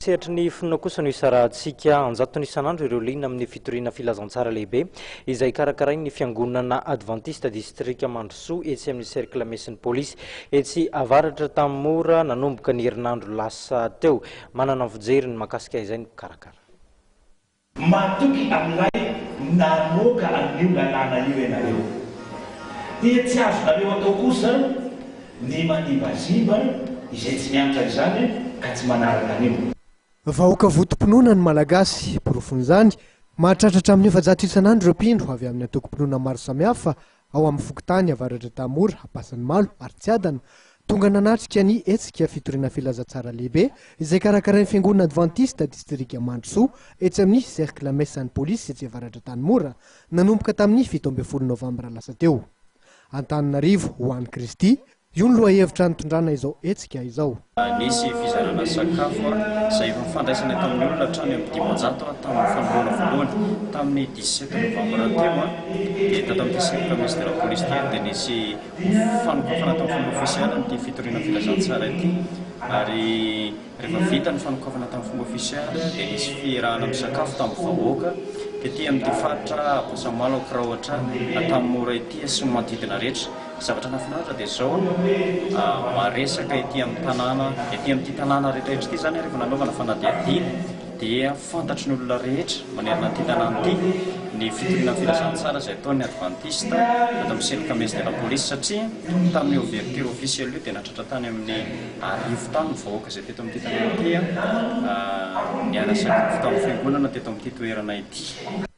Sehatry ny finoana kosa no isarahantsika anjato isan'andro ireo liana amin'ny fitoriana filazantsara lehibe izay karakarainy ny fiangonana adventiste district Mandrosoa etsy amin'ny cercle mesin'ny polisy etsy avaratra tamin'ny mora nanomboka ny herinandro lasa teo. Manana fijery ny mahakasika izay ny karakara. Matoky amin'ilay namoaka an'io lalàna io ianareo. Dia tsy azonareo atao kosa ny manibaziba izay tsy miantra izany ka tsy manaraka an'io. Vahoaka votom-pinoana ny malagasy porofon'izany mahatratratra amin'ny efajato isan'andro ireo mpino avy amin'ny antokom-pinoana maro samihafa ao amin'ny fokontany avaratra tamora Ampasan'ny Malo ary Tsiadana tonga nanatrika ny hetsika fitoriana filazantsara lehibe izay karakarain'ny fiangonana adventiste district Mandrosoa etsy amin'ny cercle mesin'ny polisy etsy avaratra Tanimora nanomboka tamin'ny 17 novambra lasa teo. Antananarivo ho an'i Kristy io ny lohahevitra nitondrana izao hetsika izao. Nisy fizarana sakafo izay fandraisana tamin'ny olona hatrany amin'ny 500 tamin'ny fanoloana voalohany tamin'ny 17 novambra teo dia tato amin'ny cercle ministère police dia nisy fanokafana tamin'ny fomba ofisialy amin'ity fitoriana filazantsara ity ary rehefa vita ny fanokafana tamin'ny fomba ofisialy dia nisy fiarahana misakafo tamin'ny vahoaka ety amin'ny faritra Ampasan'ny Malo Kraohatra tamin'ny mora ety sy manodidina rehetra. Zavatra nafinaritra dia izao maresaka ety amin'ny tanàna rehetra ity zany rehefa nanaovana fanadihadiana dia fantatry ny olona rehetra manerana ity tanàna ity ny fitoriana filazantsara izay ataon'ny adventiste ato amin'ny cercle ministère police satria tamin'ny ouverture officielle io dia natratra tany amin'ny arivo tany ny vahoaka izay teto amin'ity tanàna ity niara sakafo tamin'ny fiangonana teto amin'ity toerana ity.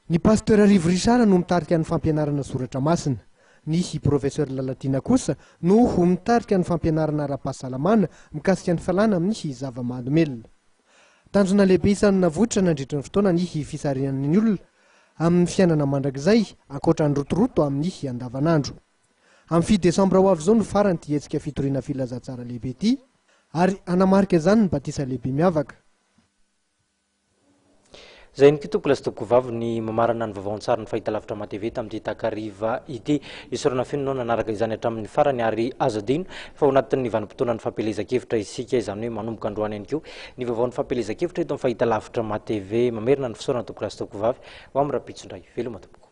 Ny pasteur Arivo Richard no mitarika ny fampianarana soratra masina. Ny professeur Lalatina kosa no ho mitarika ny fampianarana ara-pahasalamana mikasika ny falana amin'ny zava-mahadomelona. Tanjona lehibe isan'ny navoatra nandritra ny fotoana ny fisarinan'ny olona amin'ny fiainana mandrakizay ankoatra ny rotoroto amin'ny andavanandro. Amin'ny 7 desambra ho avy izao no farany ty hetsika fitoriana filazantsara lehibe ity ary anamarika izany ny batisa lehibe miavaka. Zay ny kitoko lasitoko vavy ny mamarana ny vaovao-tsara ny fahitalavitra matv tamin'ity takariva ity isorana finoana nanaraka izany hatramin'ny farany ary azo adino fa ao anatin'ny vanim-potoana ny fampelezakevitra isika izany hoe manomboka androany ihany koa ny vaovao ny fampelezakevitra eto amin'ny fahitalavitra matv mamerina ny fisaorana toko lasitoko vavy ho amin'ny rapitsondray veloma tompoko.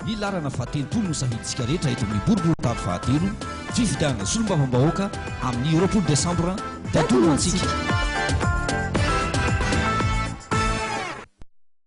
Ny larana fahatelo no sahiditsika rehetra eto amin'ny boriboritany fahatelo fifidianana solombavam-bahoaka amin'ny 20 desambra datono antsika.